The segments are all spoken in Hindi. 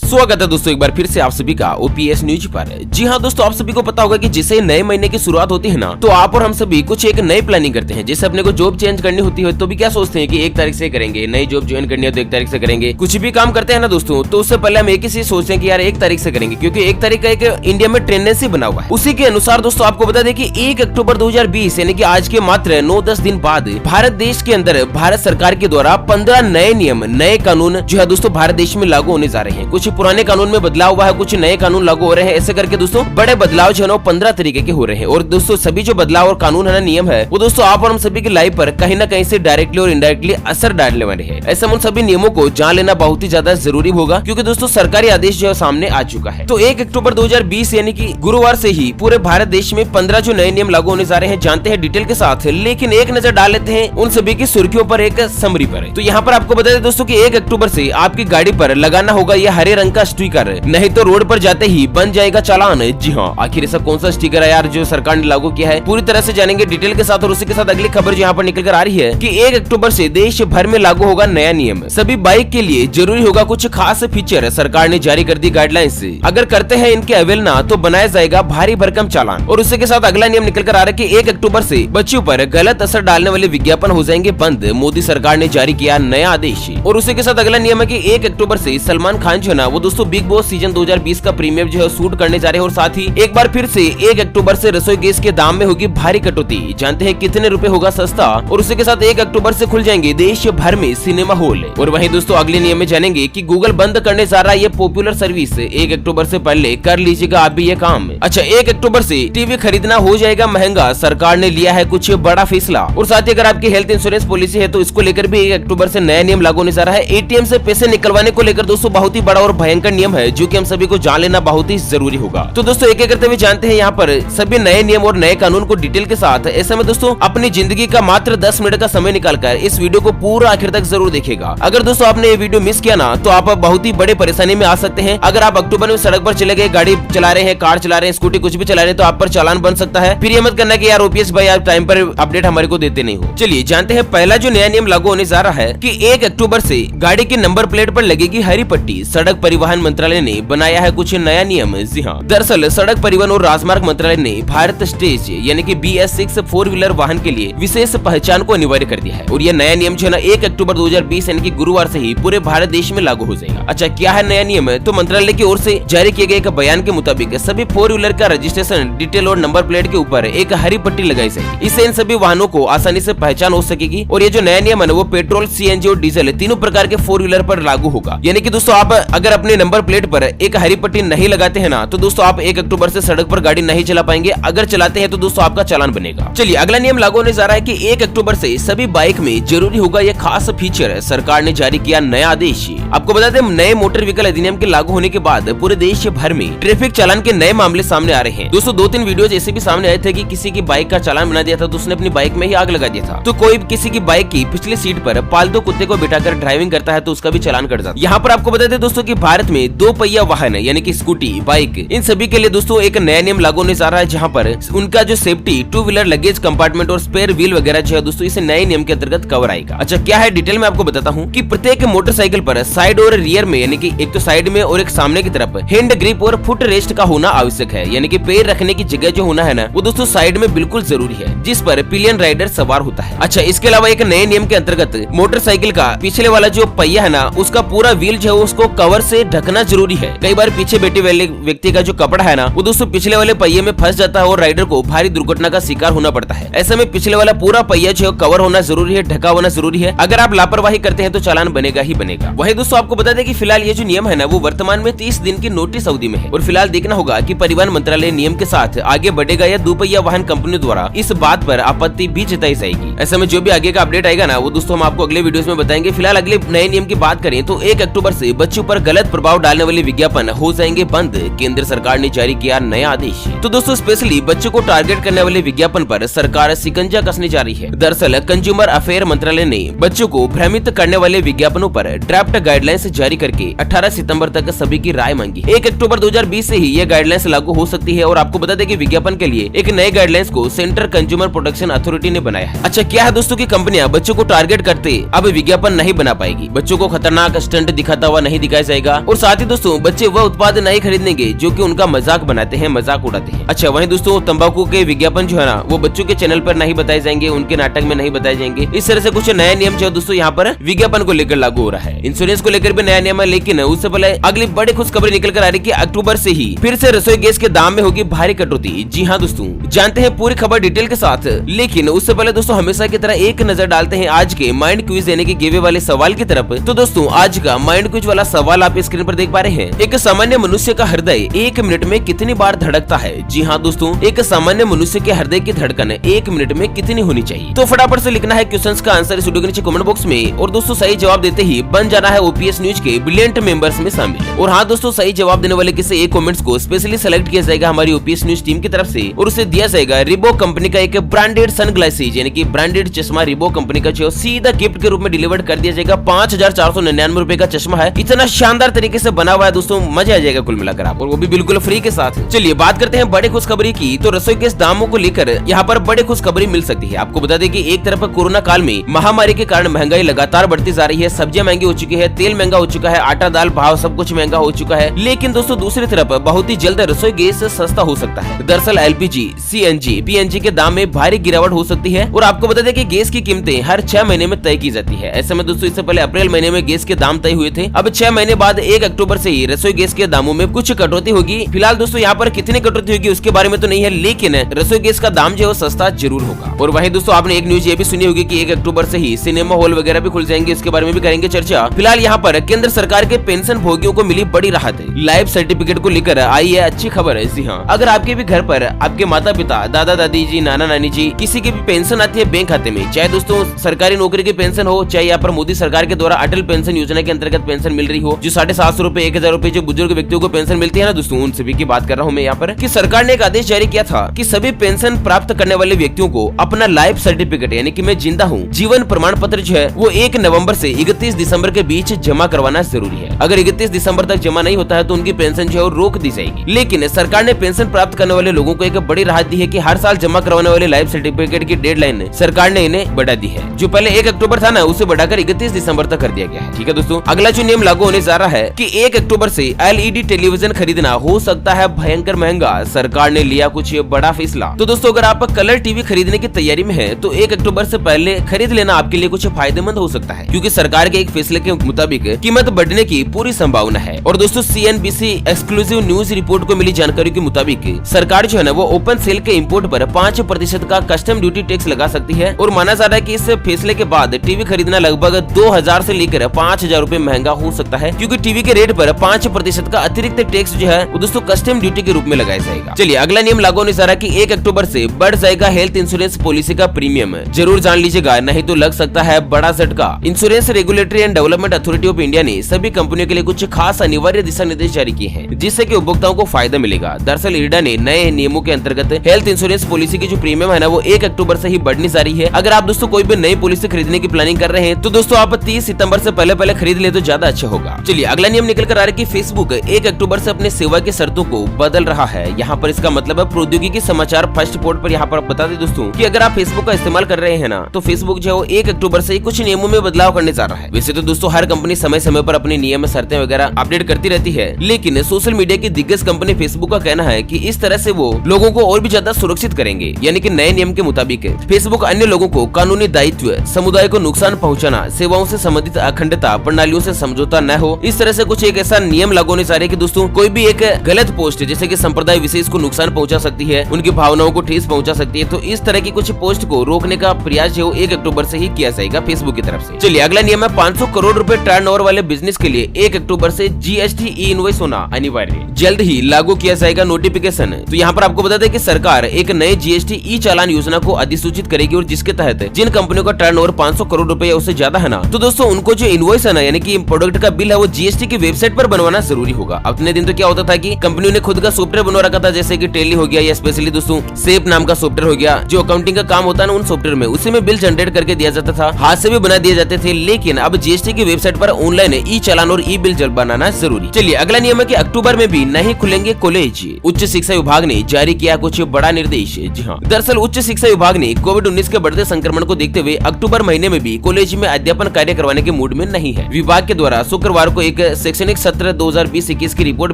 स्वागत है दोस्तों एक बार फिर से आप सभी का ओपीएस न्यूज पर। जी हाँ दोस्तों, आप सभी को पता होगा कि जैसे नए महीने की शुरुआत होती है ना, तो आप और हम सभी कुछ एक नई प्लानिंग करते हैं। जैसे अपने को जॉब चेंज करनी होती है तो भी क्या सोचते हैं कि 1 तारीख से करेंगे, नई जॉब ज्वाइन करनी है तो 1 तारीख से करेंगे। कुछ भी काम करते हैं ना दोस्तों, तो उससे पहले हम एक ही चीज सोचते हैं कि यार 1 तारीख से करेंगे, क्योंकि 1 तारीख का एक इंडिया में टेंडेंसी बना हुआ है। उसी के अनुसार दोस्तों आपको बता दें कि 1 अक्टूबर 2020 यानी कि आज के मात्र 9-10 दिन बाद भारत देश के अंदर भारत सरकार के द्वारा 15 नए नियम, नए कानून जो है दोस्तों भारत देश में लागू होने जा रहे हैं। कुछ पुराने कानून में बदलाव हुआ है, कुछ नए कानून लागू हो रहे हैं। ऐसे करके दोस्तों बड़े बदलाव जो है 15 तरीके के हो रहे हैं। और दोस्तों सभी जो बदलाव और कानून है ना, नियम है, वो दोस्तों आप और हम सभी की लाइफ पर कहीं ना कहीं से डायरेक्टली और इनडायरेक्टली असर डालने वाले हैं। ऐसे उन सभी नियमों को जान लेना बहुत ही ज्यादा जरूरी होगा, क्योंकि दोस्तों सरकारी आदेश जो है सामने आ चुका है। तो 1 अक्टूबर 2020 यानी कि गुरुवार से ही पूरे भारत देश में 15 जो नए नियम लागू होने जा रहे हैं, जानते हैं डिटेल के साथ। लेकिन एक नजर डाल लेते हैं उन सभी की सुर्खियों पर, एक समरी पर। तो यहाँ पर आपको बता दें दोस्तों कि 1 अक्टूबर से आपकी गाड़ी पर लगाना होगा यह हरे रंग का स्टिकर, नहीं तो रोड पर जाते ही बन जाएगा चालान। जी हाँ, आखिर ऐसा कौन सा स्टिकर है यार जो सरकार ने लागू किया है, पूरी तरह से जानेंगे डिटेल के साथ। और उसी के साथ अगली खबर जो यहाँ पर निकल कर आ रही है कि 1 अक्टूबर से देश भर में लागू होगा नया नियम। सभी बाइक के लिए जरूरी होगा कुछ खास फीचर, सरकार ने जारी कर दी गाइडलाइंस। अगर करते हैं इनके अवहेलना तो बनाया जाएगा भारी भरकम चालान। और उसी के साथ अगला नियम निकल कर आ रहा है कि 1 अक्टूबर से बच्चों पर गलत असर डालने वाले विज्ञापन हो जाएंगे बंद। मोदी सरकार ने जारी किया नया आदेश। और उसी के साथ अगला नियम है कि 1 अक्टूबर से सलमान खान जो है ना, वो दोस्तों बिग बॉस सीजन 2020 का प्रीमियर जो है शूट करने जा रहे हैं। और साथ ही एक बार फिर से 1 अक्टूबर से रसोई गैस के दाम में होगी भारी कटौती। जानते हैं कितने रुपए होगा सस्ता। और उसी के साथ 1 अक्टूबर से खुल जाएंगे देश भर में सिनेमा हॉल। और वहीं दोस्तों अगले नियम में जानेंगे कि गूगल बंद करने जा रहा है ये पॉपुलर सर्विस। 1 अक्टूबर से पहले कर लीजिएगा आप भी ये काम। अच्छा, 1 अक्टूबर से टीवी खरीदना हो जाएगा महंगा, सरकार ने लिया है कुछ बड़ा फैसला। और साथ ही अगर आपकी हेल्थ इंश्योरेंस पॉलिसी है तो इसको लेकर भी 1 अक्टूबर से नया नियम लागू होने जा रहा है। एटीएम से पैसे निकलवाने को लेकर दोस्तों बहुत ही बड़ा और भयंकर नियम है, जो कि हम सभी को जान लेना बहुत ही जरूरी होगा। तो दोस्तों एक एक करते हुए जानते हैं यहाँ पर सभी नए नियम और नए कानून को डिटेल के साथ। ऐसे में दोस्तों अपनी जिंदगी का मात्र 10 मिनट का समय निकालकर इस वीडियो को पूरा आखिर तक जरूर देखिएगा। अगर दोस्तों आपने ये वीडियो मिस किया ना, तो आप बहुत ही बड़े परेशानी में आ सकते हैं। अगर आप अक्टूबर में सड़क पर चले गए, गाड़ी चला रहे हैं, कार चला रहे हैं, स्कूटी कुछ भी चला रहे हैं, तो आप पर चालान बन सकता है। फिर ये मत करना कि यार ओपीएस भाई आप टाइम पर अपडेट हमारे को देते नहीं हो। चलिए जानते हैं पहला जो नया नियम लागू होने जा रहा है कि 1 अक्टूबर से गाड़ी के नंबर प्लेट पर लगेगी हरी पट्टी। सड़क परिवहन मंत्रालय ने बनाया है कुछ नया नियम। जी हाँ, दरअसल सड़क परिवहन और राजमार्ग मंत्रालय ने भारत स्टेज यानी कि BS6 4 व्हीलर वाहन के लिए विशेष पहचान को अनिवार्य कर दिया है। और यह नया नियम जो है ना 1 अक्टूबर 2020 यानी कि गुरुवार से ही पूरे भारत देश में लागू हो जाएगा। अच्छा, क्या है नया नियम? तो मंत्रालय की ओर से जारी किए गए एक बयान के मुताबिक सभी 4 व्हीलर का रजिस्ट्रेशन डिटेल और नंबर प्लेट के ऊपर एक हरी पट्टी लगाई जाएगी। इससे इन सभी वाहनों को आसानी से पहचान हो सकेगी। और ये जो नया नियम है वो पेट्रोल, CNG और डीजल तीनों प्रकार के 4 व्हीलर पर लागू होगा। यानी कि दोस्तों आप अगर अपने नंबर प्लेट पर एक हरी पट्टी नहीं लगाते हैं ना, तो दोस्तों आप 1 अक्टूबर से सड़क पर गाड़ी नहीं चला पाएंगे। अगर चलाते हैं तो दोस्तों आपका चालान बनेगा। चलिए अगला नियम लागू होने जा रहा है कि 1 अक्टूबर से सभी बाइक में जरूरी होगा यह खास फीचर। सरकार ने जारी किया नया आदेश। आपको बता दें नए मोटर व्हीकल अधिनियम के लागू होने के बाद पूरे देश भर में ट्रैफिक चालान के नए मामले सामने आ रहे हैं। दोस्तों 2-3 वीडियोज ऐसे भी सामने आए थे कि किसी की बाइक का चालान बना दिया था तो उसने अपनी बाइक में ही आग लगा दिया था। तो कोई किसी की बाइक की पिछली सीट पर पालतू कुत्ते को बिठाकर ड्राइविंग करता है तो उसका भी चालान कट जाता है। यहाँ पर आपको बता दें दोस्तों कि भारत में 2 पहिया वाहन यानी कि स्कूटी, बाइक, इन सभी के लिए दोस्तों एक नया नियम लागू होने जा रहा है, जहाँ पर उनका जो सेफ्टी 2 व्हीलर लगेज कंपार्टमेंट और स्पेयर व्हील वगैरह जो है दोस्तों इस नए नियम के अंतर्गत कवर आएगा। अच्छा, क्या है डिटेल में आपको बताता हूँ कि प्रत्येक मोटरसाइकिल पर साइड और रियर में यानी कि एक तो साइड में और एक सामने की तरफ हैंड ग्रिप और फुट रेस्ट का होना आवश्यक है। यानी कि पैर रखने की जगह जो होना है ना, वो दोस्तों साइड में बिल्कुल जरूरी है, जिस पर पिलियन राइडर सवार होता है। अच्छा, इसके अलावा एक नए नियम के अंतर्गत मोटरसाइकिल का पिछले वाला जो पहिया है ना, उसका पूरा व्हील जो है उसको कवर से ढकना जरूरी है। कई बार पीछे बैठे वाले व्यक्ति का जो कपड़ा है ना, वो दोस्तों पिछले वाले पहिए में फंस जाता है और राइडर को भारी दुर्घटना का शिकार होना पड़ता है। ऐसे में पिछले वाला पूरा पहिया जो कवर होना जरूरी है, ढका होना जरूरी है। अगर आप लापरवाही करते हैं तो चालान बनेगा ही बनेगा। वही दोस्तों आपको बता दें कि फिलहाल ये जो नियम है ना, वो वर्तमान में 30 दिन की नोटिस अवधि में है। और फिलहाल देखना होगा कि परिवहन मंत्रालय नियम के साथ आगे बढ़ेगा या 2 पहिया वाहन कंपनियों द्वारा इस बात पर आपत्ति भी जताई जाएगी। ऐसे में जो भी आगे का अपडेट आएगा ना, वो दोस्तों हम आपको अगले वीडियोस में बताएंगे। फिलहाल अगले नए नियम की बात करें तो 1 अक्टूबर से बच्चों पर गलत प्रभाव डालने वाले विज्ञापन हो जाएंगे बंद। केंद्र सरकार ने जारी किया नया आदेश। तो दोस्तों स्पेशली बच्चों को टारगेट करने वाले विज्ञापन पर सरकार शिकंजा कसने जा रही है। दरअसल कंज्यूमर अफेयर मंत्रालय ने बच्चों को भ्रमित करने वाले विज्ञापनों पर ड्राफ्ट गाइडलाइंस जारी करके 18 सितंबर तक सभी की राय मांगी। 1 अक्टूबर 2020 से ही ये गाइडलाइंस लागू हो सकती है। और आपको बता दें कि विज्ञापन के लिए एक नए गाइडलाइंस को सेंट्रल कंज्यूमर प्रोटेक्शन अथॉरिटी ने बनाया है। अच्छा, क्या है दोस्तों की कंपनियां बच्चों को टारगेट करते अब विज्ञापन नहीं बना पाएगी। बच्चों को खतरनाक स्टंट दिखाता हुआ नहीं दिखाया जाएगा। और साथ ही दोस्तों बच्चे वह उत्पाद नहीं खरीदेंगे जो कि उनका मजाक बनाते हैं, मजाक उड़ाते हैं। अच्छा, वहीं दोस्तों तंबाकू के विज्ञापन जो है ना वो बच्चों के चैनल पर नहीं बताए जाएंगे, उनके नाटक में नहीं बताए जाएंगे। इस तरह से कुछ नया नियम जो है दोस्तों यहाँ पर विज्ञापन को लेकर लागू हो रहा है। इंश्योरेंस को लेकर भी नया नियम है, लेकिन उससे पहले अगली बड़ी खुशखबरी निकल कर आ रही है कि अक्टूबर से ही फिर से रसोई गैस के दाम में होगी भारी कटौती। जी हाँ दोस्तों, जानते हैं पूरी खबर डिटेल के साथ, लेकिन उससे पहले दोस्तों हमेशा की तरह एक नजर डालते हैं आज के माइंड क्विज यानी कि गिवे वाले सवाल की तरफ। तो दोस्तों आज का माइंड क्विज वाला सवाल आप स्क्रीन पर देख पा रहे हैं। एक सामान्य मनुष्य का हृदय 1 मिनट में कितनी बार धड़कता है? जी हाँ दोस्तों, एक सामान्य मनुष्य के हृदय की धड़कन 1 मिनट में कितनी होनी चाहिए? तो फटाफट से लिखना है क्वेश्चंस का आंसर इस वीडियो के नीचे कमेंट बॉक्स में, और दोस्तों सही जवाब देते ही बन जाना है ओपीएस न्यूज के ब्रिलियंट मेंबर्स में शामिल। और हाँ दोस्तों, सही जवाब देने वाले किसी एक कमेंट्स को स्पेशली सेलेक्ट किया जाएगा हमारी ओपीएस न्यूज टीम की तरफ से, और उसे दिया जाएगा रिबॉक कंपनी का एक ब्रांडेड सनग्लासेज यानी कि ब्रांडेड चश्मा रिबॉक कंपनी का जो सीधा गिफ्ट के रूप में डिलीवर कर दिया जाएगा। 5499 रुपए का चश्मा है, इतना शानदार तरीके से बना हुआ है दोस्तों, मजा आ जाएगा कुल मिलाकर आप, और वो भी बिल्कुल फ्री के साथ। चलिए बात करते हैं बड़ी खुशखबरी की। तो रसोई गैस दामों को लेकर यहाँ पर बड़ी खुशखबरी मिल सकती है। आपको बता दें कि एक तरफ कोरोना काल में महामारी के कारण महंगाई लगातार बढ़ती जा रही है, सब्जियां महंगी हो चुकी है, तेल महंगा हो चुका है, आटा दाल भाव सब कुछ महंगा हो चुका है। लेकिन दोस्तों दूसरी तरफ बहुत ही जल्द रसोई गैस सस्ता हो सकता है। दरअसल एलपीजी, सीएनजी, पीएनजी के दाम में भारी गिरावट हो सकती है, और आपको बता दें कि गैस की कीमतें हर 6 महीने में तय की जाती है। ऐसे में दोस्तों इससे पहले अप्रैल महीने में गैस के दाम तय हुए थे, अब 6 महीने बाद 1 अक्टूबर से ही रसोई गैस के दामों में कुछ कटौती होगी। फिलहाल दोस्तों यहाँ पर कितनी कटौती होगी उसके बारे में तो नहीं है, लेकिन रसोई गैस का दाम जो है सस्ता जरूर होगा। और वहीं दोस्तों आपने एक न्यूज ये भी सुनी होगी कि 1 अक्टूबर से ही सिनेमा हॉल वगैरह भी खुल जाएंगे, इसके बारे में भी करेंगे चर्चा। फिलहाल यहाँ पर केंद्र सरकार के पेंशन भोगियों को मिली बड़ी राहत। लाइफ सर्टिफिकेट को लेकर आई है अच्छी खबर है। जी हाँ, अगर आपके भी घर पर आपके माता पिता, दादा दादी जी, नाना नानी जी किसी की भी पेंशन आती है बैंक खाते में, चाहे दोस्तों सरकारी नौकरी की पेंशन हो, चाहे यहाँ पर मोदी सरकार के द्वारा अटल पेंशन योजना के अंतर्गत पेंशन मिल रही हो, जो 750 रुपए 1000 रुपए जो बुजुर्ग व्यक्तियों को पेंशन मिलती है ना दोस्तों, उन सभी की बात कर रहा हूँ मैं यहाँ पर, कि सरकार ने एक आदेश जारी किया था कि सभी पेंशन प्राप्त करने वाले व्यक्तियों को अपना लाइफ सर्टिफिकेट यानी कि मैं जिंदा हूँ जीवन प्रमाण पत्र जो है वो 1 नवंबर से 31 दिसंबर के बीच जमा करवाना जरूरी है। अगर 31 दिसंबर तक जमा नहीं होता है तो उनकी पेंशन जो है रोक दी जाएगी। लेकिन सरकार ने पेंशन प्राप्त करने वाले लोगों को एक बड़ी राहत दी है कि हर साल जमा करवाने वाले लाइफ सर्टिफिकेट की डेडलाइन सरकार ने इन्हें बढ़ा दी है। जो पहले 1 अक्टूबर था ना उसे बढ़ाकर 31 दिसंबर तक कर दिया गया है। ठीक है दोस्तों, अगला जो नियम लागू होने जा रहा है कि 1 अक्टूबर से एलईडी टेलीविजन खरीदना हो सकता है भयंकर महंगा। सरकार ने लिया कुछ बड़ा फैसला। तो दोस्तों अगर आप कलर टीवी खरीदने की तैयारी में है तो 1 अक्टूबर से पहले खरीद लेना आपके लिए कुछ फायदेमंद हो सकता है, क्योंकि सरकार के एक फैसले के मुताबिक कीमत बढ़ने की पूरी संभावना है। और दोस्तों सीएनबीसी एक्सक्लूसिव न्यूज रिपोर्ट को मिली जानकारी के मुताबिक सरकार जो है ना वो ओपन सेल के इंपोर्ट पर 5% का कस्टम ड्यूटी टैक्स लगा सकती है, और माना जा रहा है कि इस फैसले के बाद टीवी खरीदना लगभग 2000 से लेकर 5000 रुपए महंगा हो सकता है, क्योंकि टीवी के रेट पर 5% का अतिरिक्त टैक्स जो है वो दोस्तों कस्टम ड्यूटी के रूप में लगाया जाएगा। चलिए अगला नियम लागू होने जा रहा है कि 1 अक्टूबर से बढ़ जाएगा हेल्थ इंश्योरेंस पॉलिसी का प्रीमियम। जरूर जान लीजिएगा, नहीं तो लग सकता है बड़ा झटका। Insurance regulatory and development authority of India ने सभी कंपनियों के लिए कुछ खास अनिवार्य दिशा निर्देश जारी किए हैं, जिससे कि उपभोक्ताओं को फायदा मिलेगा। दरअसल इरडा ने नए नियमों के अंतर्गत हेल्थ इंश्योरेंस पॉलिसी की जो प्रीमियम है ना वो 1 अक्टूबर से ही बढ़नी जा रही है। अगर आप दोस्तों कोई भी नई पॉलिसी खरीदने की प्लानिंग कर रहे हैं तो दोस्तों आप 30 सितंबर से पहले खरीद ले तो ज्यादा अच्छा होगा। चलिए अगला नियम निकल कर आ रहा है कि फेसबुक 1 अक्टूबर से अपने सेवा की शर्तों को बदल रहा है। यहाँ पर इसका मतलब है प्रौद्योगिकी समाचार फर्स्ट पोर्ट पर यहाँ पर बता दें दोस्तों कि अगर आप फेसबुक का इस्तेमाल कर रहे हैं ना तो फेसबुक जो है 1 अक्टूबर से कुछ नियमों में बदलाव करने जा रहा है। वैसे तो दोस्तों हर कंपनी समय समय पर अपने नियम शर्तें वगैरह अपडेट करती रहती है, लेकिन सोशल मीडिया की दिग्गज कंपनी फेसबुक का कहना है कि इस तरह से वो लोगों को और भी ज्यादा सुरक्षित करेंगे। यानी कि नए नियम के मुताबिक फेसबुक अन्य लोगों को कानूनी दायित्व, समुदाय को नुकसान पहुंचाना, सेवाओं से संबंधित अखंडता, प्रणालियों से समझौता न हो, इस तरह से कुछ एक ऐसा नियम लागू होने जा रहा है कि दोस्तों कोई भी एक गलत पोस्ट जैसे कि संप्रदाय विशेष को नुकसान पहुंचा सकती है, उनकी भावनाओं को ठेस पहुंचा सकती है, तो इस तरह की कुछ पोस्ट को रोकने का प्रयास जो 1 अक्टूबर से ही किया जाएगा फेसबुक की तरफ से। चलिए अगला नियम है 500 करोड़ रुपए टर्नओवर वाले बिजनेस के लिए 1 अक्टूबर से जीएसटी ई इनवॉइस होना अनिवार्य। जल्द ही लागू किया जाएगा नोटिफिकेशन। तो यहाँ पर आपको बता दें कि सरकार एक नए जीएसटी ई चालान योजना को अधिसूचित करेगी, और जिसके तहत जिन कंपनियों का टर्नओवर 500 करोड़ रुपए या उससे ज्यादा है ना तो दोस्तों उनको जो इनवॉइस है ना यानी कि प्रोडक्ट का बिल है वो जीएसटी की वेबसाइट पर बनवाना जरूरी होगा। अपने दिन तो क्या होता था कि कंपनियों ने खुद का सॉफ्टवेयर बनवा रखा था, जैसे कि टेली हो गया या स्पेशली दोस्तों सेप नाम का सॉफ्टवेयर हो गया, जो अकाउंटिंग का काम होता है ना उन सॉफ्टवेयर में, उसी में बिल जनरेट करके दिया जाता था, हाथ से भी बना दिए जाते थे। लेकिन अब जीएसटी की वेबसाइट पर ऑनलाइन ई चालान और ई बिल बनाना जरूरी। चलिए अगला नियम है कि अक्टूबर में भी नहीं खुलेंगे कॉलेज। उच्च शिक्षा विभाग ने जारी किया कुछ बड़ा निर्देश। जी हाँ, दरअसल उच्च शिक्षा विभाग ने कोविड-19 के बढ़ते संक्रमण को देखते हुए अक्टूबर महीने में भी कॉलेज में अध्यापन कार्य करवाने के मूड में नहीं है। विभाग के द्वारा शुक्रवार को एक शैक्षणिक सत्र 2020-21 की रिपोर्ट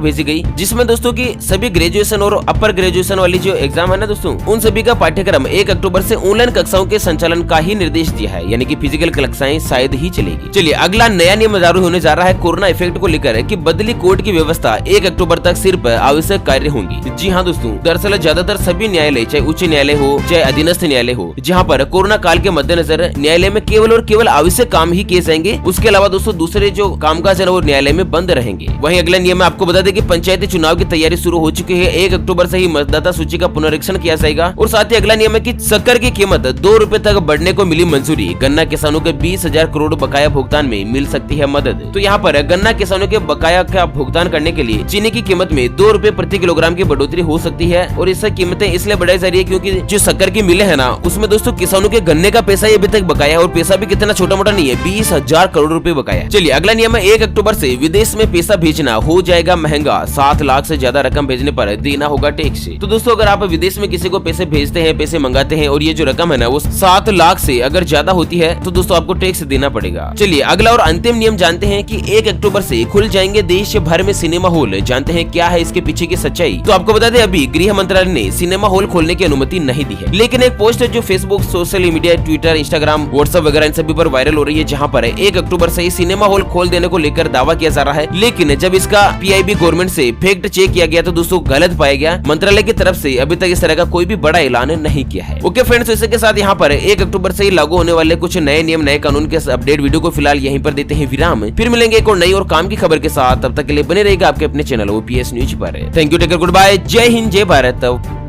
भेजी गई, जिसमें दोस्तों की सभी ग्रेजुएशन और अपर ग्रेजुएशन वाली जो एग्जाम है ना दोस्तों, उन सभी का पाठ्यक्रम 1 अक्टूबर से ऑनलाइन कक्षाओं के संचालन का ही निर्देश दिया है, यानी कि फिजिकल कक्षाएं शायद ही चलेगी। चलिए अगला नया नियम लागू होने जा रहा है कोरोना इफेक्ट को लेकर कि बदली कोर्ट की व्यवस्था 1 अक्टूबर तक सिर्फ आवश्यक कार्य होंगी। जी हाँ दोस्तों, दरअसल ज्यादातर सभी न्यायालय, चाहे उच्च न्यायालय हो चाहे अधीनस्थ न्यायालय हो, जहाँ पर कोरोना काल के मद्देनजर न्यायालय में केवल और केवल आवश्यक काम ही किए जाएंगे। उसके अलावा दोस्तों दूसरे जो कामकाज है वो न्यायालय में बंद रहेंगे। वहीं अगला नियम में आपको बता दें कि पंचायती चुनाव की तैयारी शुरू हो चुकी है। 1 अक्टूबर से ही मतदाता सूची का पुनरीक्षण किया जाएगा। और साथ ही अगला नियम है कि शक्कर की कीमत 2 रुपए तक बढ़ने को मिली मंजूरी। गन्ना किसानों के 20,000 करोड़ बकाया भुगतान में मिल सकती है मदद। तो यहाँ पर गन्ना किसानों के बकाया का भुगतान करने के लिए चीनी की कीमत में 2 रुपए प्रति किलोग्राम की बढ़ोतरी हो सकती है। और इससे कीमतें इसलिए बढ़ाई जा रही है क्योंकि जो शक्कर की मिलें है ना, उसमें दोस्तों किसानों के गन्ने का पैसा अभी तक बकाया, और पैसा भी कितना छोटा मोटा नहीं है, 20,000 करोड़ रुपए बकाया। चलिए अगला नियम है 1 अक्टूबर से विदेश में पैसा भेजना हो जाएगा महंगा। 7 लाख से ज्यादा रकम भेजने पर देना होगा टैक्स। तो दोस्तों अगर आप विदेश में किसी को पैसे भेजते हैं, पैसे मंगाते हैं, और ये जो रकम है ना वो 7 लाख से अगर ज्यादा होती है तो दोस्तों आपको टैक्स देना पड़ेगा। चलिए अगला और अंतिम नियम जानते हैं कि 1 अक्टूबर से खुल जाएंगे देश भर में सिनेमा हॉल। जानते हैं क्या है इसके पीछे की सच्चाई? तो आपको बता दें अभी गृह मंत्रालय ने सिनेमा हॉल खोलने की अनुमति नहीं दी है, लेकिन एक पोस्ट जो Facebook, social media, Twitter, Instagram, WhatsApp वगैरह इन सभी पर वायरल हो रही है, जहाँ पर 1 अक्टूबर से ही सिनेमा हॉल खोल देने को लेकर दावा किया जा रहा है। लेकिन जब इसका पीआईबी गवर्नमेंट से फैक्ट चेक किया गया तो दोस्तों गलत पाया गया। मंत्रालय की तरफ से अभी तक इस तरह का कोई भी बड़ा ऐलान नहीं किया है। ओके फ्रेंड्स, इसी के साथ यहाँ पर 1 अक्टूबर से ही लागू होने वाले कुछ नए नियम, नए कानून के अपडेट वीडियो को फिलहाल यहीं पर देते हैं विराम। फिर मिलेंगे एक और नई और काम की खबर के साथ। तब तक के लिए बने रहेगा आपके अपने चैनल ओपीएस न्यूज पर। Thank you, take care, good bye, जय हिंद, जय भारत।